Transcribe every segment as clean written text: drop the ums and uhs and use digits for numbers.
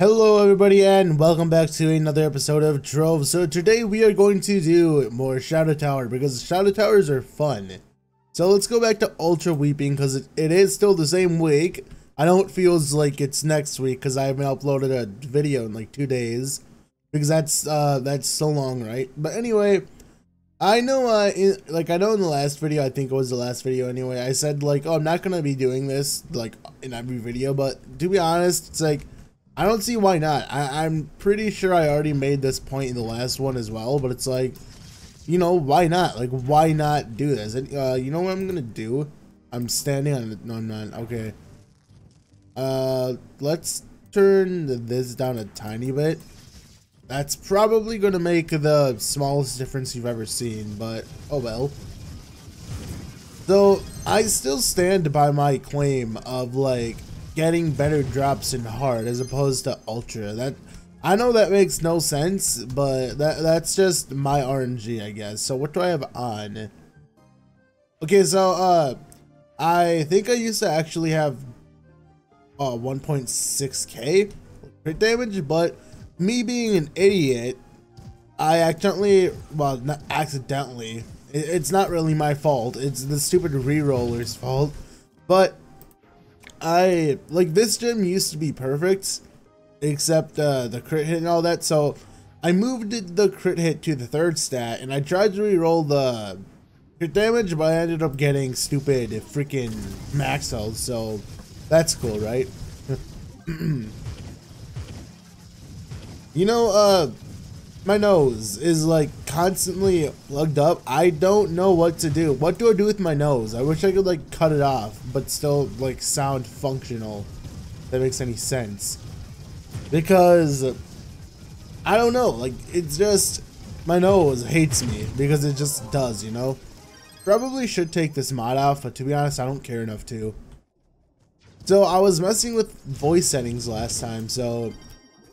Hello everybody and welcome back to another episode of Trove. So today we are going to do more Shadow Tower because Shadow Towers are fun. So let's go back to Ultra Weeping because it is still the same week. I know it feels like it's next week because I haven't uploaded a video in like 2 days because that's so long, right? But anyway, I know in the last video, I think it was the last video anyway, I said like, oh, I'm not gonna be doing this like in every video, but to be honest, it's like I don't see why not. I'm pretty sure I already made this point in the last one as well, but it's like, you know, why not? Like, why not do this? And, you know what I'm gonna do? I'm standing on it. No, I'm not. Okay. Let's turn this down a tiny bit. That's probably gonna make the smallest difference you've ever seen, but oh well. So, I still stand by my claim of, like, getting better drops in hard as opposed to ultra. That I know that makes no sense, but that's just my RNG, I guess. So what do I have on? Okay, so I think I used to actually have 1.6k crit damage, but me being an idiot, I accidentally, well, not accidentally, it's not really my fault, it's the stupid re-roller's fault, but this gym used to be perfect, except the crit hit and all that, so I moved the crit hit to the third stat, and I tried to reroll the crit damage, but I ended up getting stupid freaking max health, so that's cool, right? You know, my nose is like constantly plugged up. I don't know what to do. What do I do with my nose? I wish I could like cut it off, but still like sound functional. If that makes any sense. Because I don't know, like it's just my nose hates me because it just does, you know? Probably should take this mod off, but to be honest, I don't care enough to. So I was messing with voice settings last time, so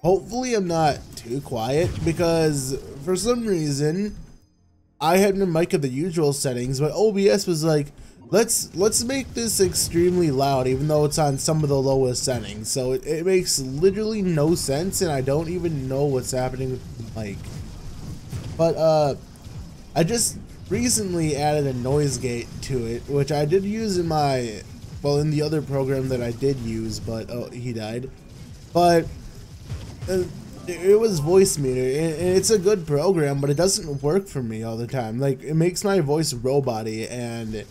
hopefully I'm not too quiet because for some reason I had my mic at the usual settings, but OBS was like, let's make this extremely loud even though it's on some of the lowest settings. So it makes literally no sense and I don't even know what's happening with the mic. But I just recently added a noise gate to it, which I did use in my, well, in the other program that I did use, but oh, he died. But it was Voicemeter, and it's a good program, but it doesn't work for me all the time. Like, it makes my voice robot-y, and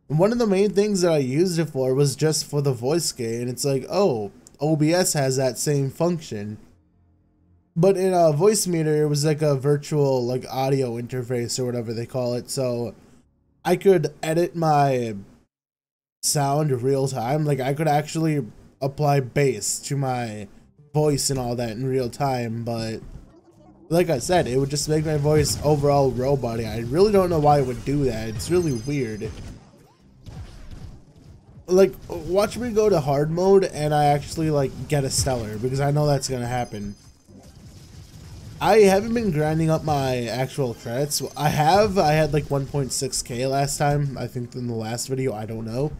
one of the main things that I used it for was just for the voice gate, and it's like, oh, OBS has that same function. But in a Voicemeter, it was like a virtual, like, audio interface or whatever they call it, so I could edit my sound real time. Like, I could actually apply bass to my voice and all that in real time, but like I said, it would just make my voice overall robot-y. I really don't know why it would do that. It's really weird. Like, watch me go to hard mode and I actually like get a stellar, because I know that's gonna happen. I haven't been grinding up my actual credits. I had like 1.6k last time, I think in the last video, I don't know.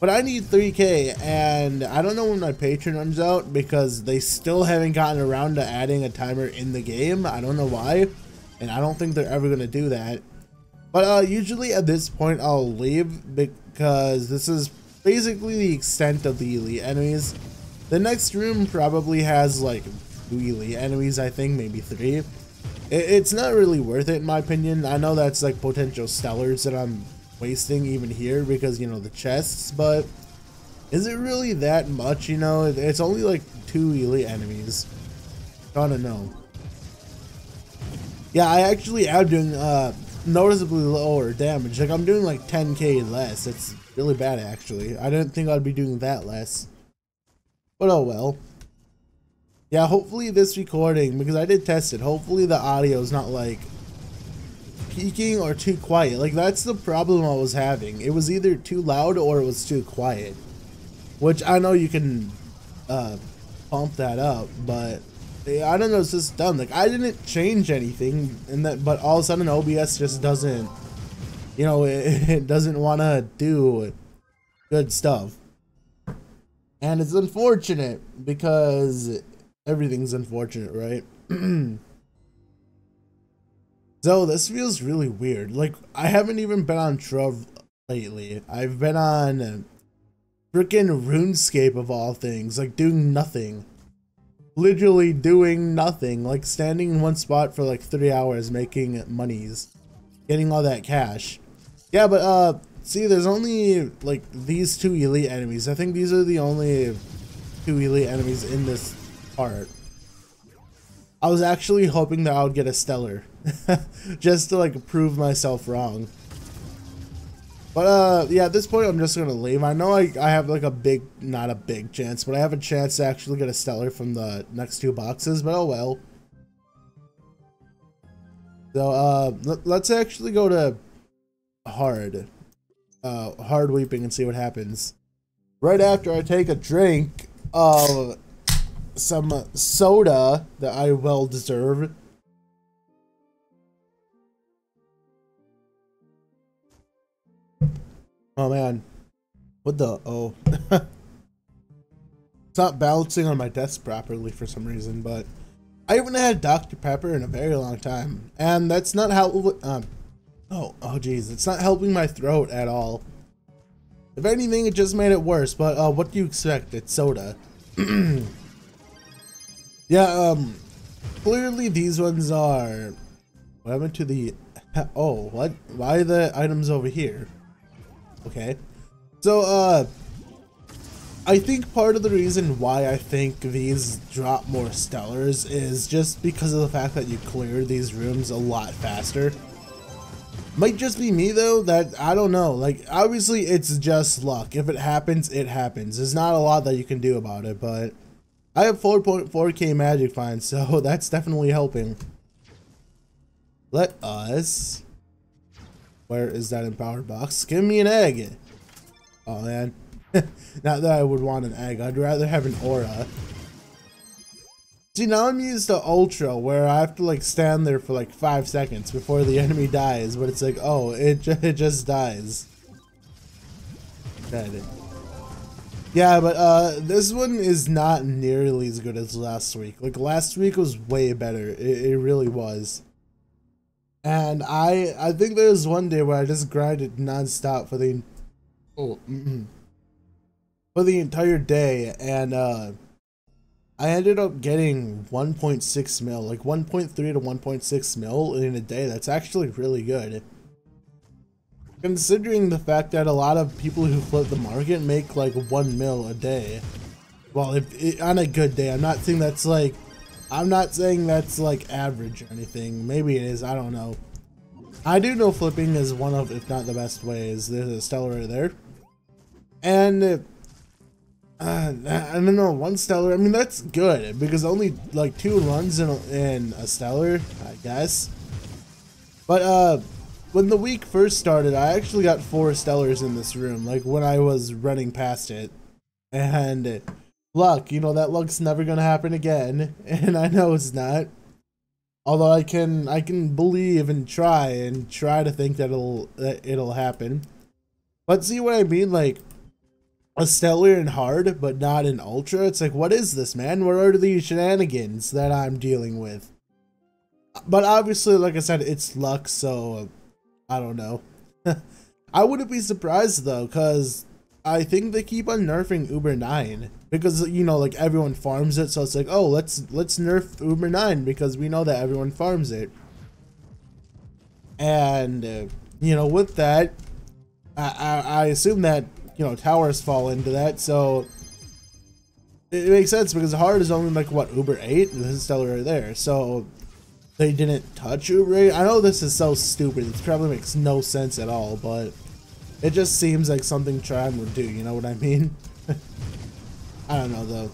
But I need 3k, and I don't know when my Patreon runs out because they still haven't gotten around to adding a timer in the game. I don't know why, and I don't think they're ever going to do that. But usually at this point I'll leave because this is basically the extent of the elite enemies. The next room probably has like 2 elite enemies, I think, maybe 3. It's not really worth it in my opinion. I know that's like potential stellars that I'm wasting even here because, you know, the chests, but is it really that much? You know, it's only like 2 elite enemies. I don't know. Yeah, I actually am doing noticeably lower damage. Like, I'm doing like 10k less. It's really bad actually. I didn't think I'd be doing that less, but oh well. Yeah, hopefully this recording, because I did test it, hopefully the audio is not like peaking or too quiet. Like, that's the problem I was having. It was either too loud or it was too quiet, which I know you can pump that up, but I don't know, it's just dumb. Like, I didn't change anything in that, but all of a sudden OBS just doesn't, you know, it doesn't want to do good stuff. And it's unfortunate because Everything's unfortunate, right? So this feels really weird. Like, I haven't even been on Trove lately. I've been on freaking RuneScape of all things, like doing nothing. Literally doing nothing, like standing in one spot for like 3 hours making monies, getting all that cash. Yeah, but see, there's only like these 2 elite enemies. I think these are the only 2 elite enemies in this part. I was actually hoping that I would get a stellar just to like prove myself wrong. But yeah, at this point I'm just gonna leave. I know I have like a big, not a big chance, but I have a chance to actually get a stellar from the next 2 boxes, but oh well. So let's actually go to hard weeping and see what happens. Right after I take a drink of some soda that I well deserve. Oh man, what the, oh. It's not balancing on my desk properly for some reason, but I haven't had Dr. Pepper in a very long time, and that's not how, oh geez, it's not helping my throat at all. If anything, it just made it worse, but what do you expect? It's soda. Yeah, clearly these ones are, what happened to the, oh, what? Why are the items over here? Okay, so I think part of the reason why I think these drop more stellars is just because of the fact that you clear these rooms a lot faster. Might just be me though, that I don't know, like obviously it's just luck. If it happens, it happens. There's not a lot that you can do about it, but I have 4.4k magic finds, so that's definitely helping. Let us, where is that empowered box? Give me an egg. Oh man. Not that I would want an egg, I'd rather have an aura. See, now I'm used to ultra, where I have to like stand there for like 5 seconds before the enemy dies, but it's like, oh, it just dies. Dead. Yeah, but this one is not nearly as good as last week. Like last week was way better, it really was. And I think there was one day where I just grinded non-stop for the for the entire day, and I ended up getting 1.6 mil, like 1.3 to 1.6 mil in a day. That's actually really good, considering the fact that a lot of people who flip the market make like 1 mil a day. Well, if on a good day, I'm not saying that's like average or anything. Maybe it is, I don't know. I do know flipping is one of, if not the best ways. There's a stellar right there, and I don't know, 1 stellar, I mean that's good because only like 2 runs in a stellar, I guess. But when the week first started, I actually got 4 stellars in this room, like when I was running past it. And luck, you know, that luck's never gonna happen again, and I know it's not. Although I can believe and try to think that it'll happen. But see what I mean, like a stellar in hard, but not in ultra. It's like, what is this, man? What are these shenanigans that I'm dealing with? But obviously, like I said, it's luck, so I don't know. I wouldn't be surprised though, because I think they keep on nerfing Uber 9 because, you know, like everyone farms it, so it's like, oh, let's nerf Uber 9 because we know that everyone farms it. And you know, with that, I assume that, you know, towers fall into that, so it makes sense because hard is only like what, Uber 8? This is still right there, so they didn't touch Uber 8. I know this is so stupid, it probably makes no sense at all, but it just seems like something Trove would do, you know what I mean? I don't know though.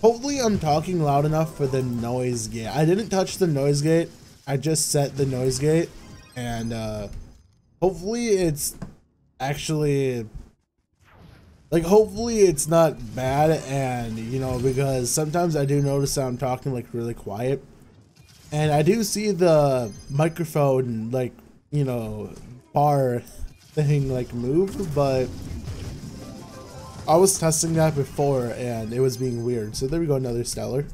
Hopefully I'm talking loud enough for the noise gate. I didn't touch the noise gate, I just set the noise gate, and hopefully it's actually, like, hopefully it's not bad, and, you know, because sometimes I do notice that I'm talking like really quiet, and I do see the microphone, like, you know, bar thing like move, but I was testing that before and it was being weird. So there we go, another stellar.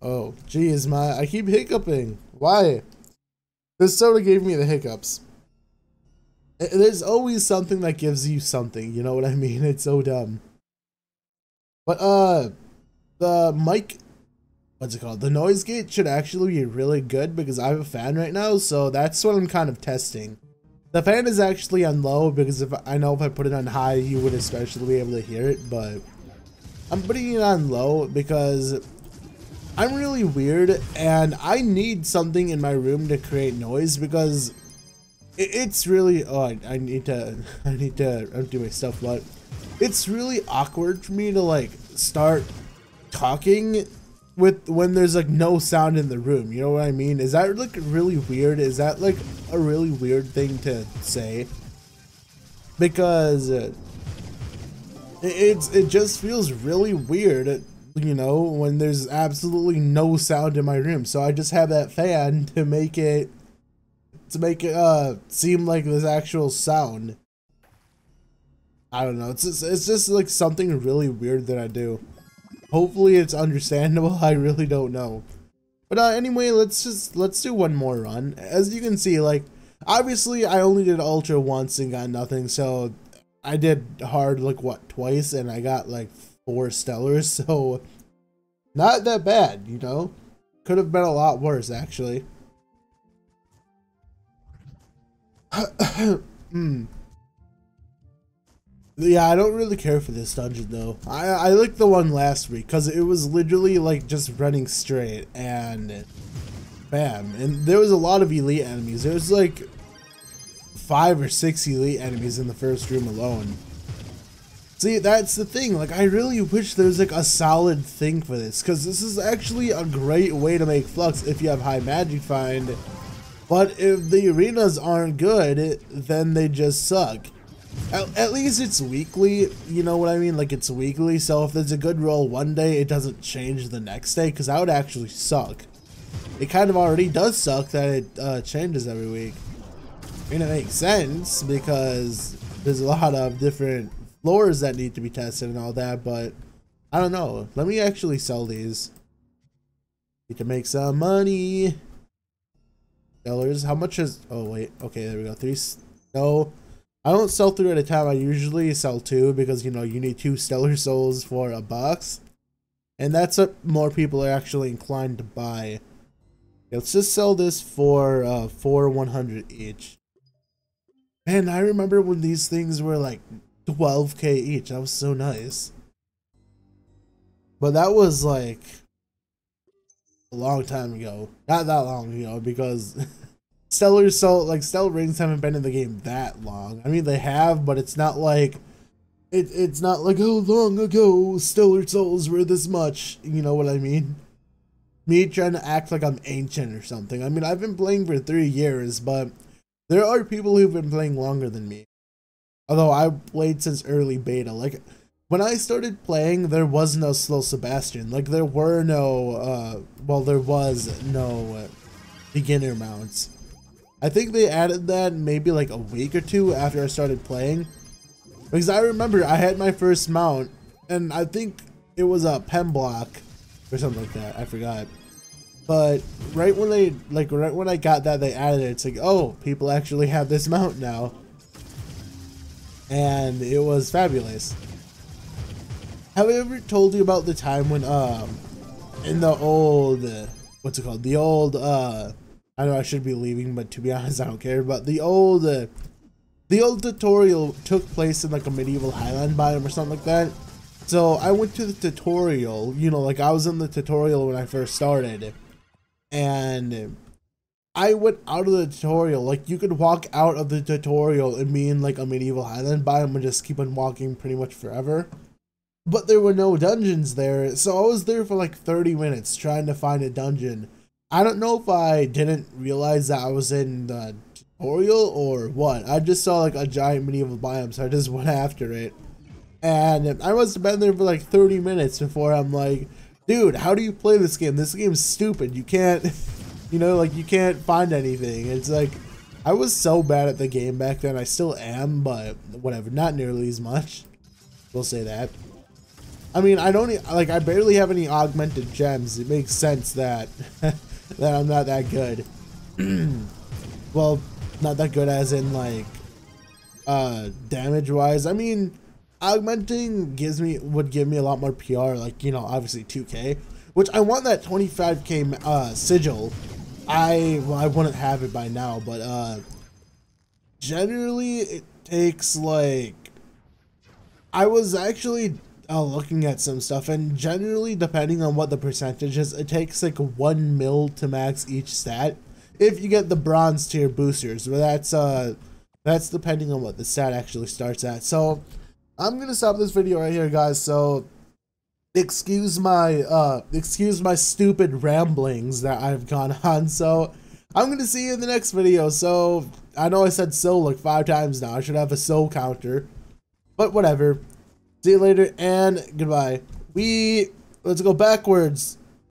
Oh, geez, I keep hiccuping. Why? This soda gave me the hiccups. There's always something that gives you something, you know what I mean? It's so dumb. But, the mic, what's it called? The noise gate should actually be really good because I have a fan right now, so that's what I'm kind of testing. The fan is actually on low because if I put it on high, you would especially be able to hear it, but I'm putting it on low because I'm really weird and I need something in my room to create noise because it's really, oh, I need to empty my stuff, but it's really awkward for me to like start talking when there's like no sound in the room, you know what I mean? Is that like really weird? Is that like a really weird thing to say? Because it just feels really weird, you know, when there's absolutely no sound in my room. So I just have that fan to make it seem like there's actual sound. I don't know. It's just like something really weird that I do. Hopefully it's understandable. I really don't know. But anyway, let's do one more run. As you can see, like obviously I only did ultra once and got nothing, so I did hard like what, twice, and I got like 4 stellars, so not that bad, you know? Could have been a lot worse actually. Yeah, I don't really care for this dungeon though. I like the one last week because it was literally like just running straight and bam. And there was a lot of elite enemies. There was like 5 or 6 elite enemies in the first room alone. See, that's the thing. Like, I really wish there was like a solid thing for this because this is actually a great way to make flux if you have high magic find. But if the arenas aren't good, then they just suck. At least it's weekly, you know what I mean? Like, it's weekly, so if there's a good roll one day, it doesn't change the next day, because that would actually suck. It kind of already does suck that it changes every week. I mean, it makes sense, because there's a lot of different floors that need to be tested and all that, but I don't know. Let me actually sell these. Need to make some money. Sellers, how much is... Oh, wait. Okay, there we go. 3... No. I don't sell 3 at a time. I usually sell 2 because, you know, you need 2 stellar souls for a box. And that's what more people are actually inclined to buy. Let's just sell this for 100 each. Man, I remember when these things were like 12k each. That was so nice. But that was like a long time ago. Not that long ago because... Stellar rings haven't been in the game that long. I mean, they have, but it's not like it's not like, oh, long ago stellar souls were this much. You know what I mean? Me trying to act like I'm ancient or something. I mean, I've been playing for 3 years, but there are people who've been playing longer than me. Although I played since early beta. Like when I started playing, there was no slow Sebastian. Like there were no there was no beginner mounts. I think they added that maybe like a week or 2 after I started playing. Because I remember I had my first mount and I think it was a pen block or something like that. I forgot. But right when I got that, they added it. It's like, oh, people actually have this mount now. And it was fabulous. Have I ever told you about the time when in the old what's it called? The old I know I should be leaving, but to be honest, I don't care. But the old tutorial took place in like a medieval highland biome or something like that. So I went to the tutorial, you know, like I was in the tutorial when I first started. And I went out of the tutorial, like you could walk out of the tutorial and be in like a medieval highland biome and just keep on walking pretty much forever. But there were no dungeons there, so I was there for like 30 minutes trying to find a dungeon. I don't know if I didn't realize that I was in the tutorial or what. I just saw like a giant medieval biome, so I just went after it. And I must have been there for like 30 minutes before I'm like, dude, how do you play this game? This game's stupid. You can't, you know, like you can't find anything. It's like, I was so bad at the game back then. I still am, but whatever, not nearly as much. We'll say that. I mean, I don't like. I barely have any augmented gems. It makes sense that that I'm not that good. Well, not that good as in like damage wise. I mean, augmenting would give me a lot more PR. Like, you know, obviously 2K, which I want that 25K sigil. I wouldn't have it by now, but generally it takes like, I was actually looking at some stuff, and generally, depending on what the percentage is, it takes like 1 mil to max each stat if you get the bronze tier boosters, but that's depending on what the stat actually starts at. So I'm gonna stop this video right here, guys. So excuse my stupid ramblings that I've gone on. So I'm gonna see you in the next video. So I know I said so like 5 times now. I should have a so counter, but whatever. See you later and goodbye. Let's go backwards.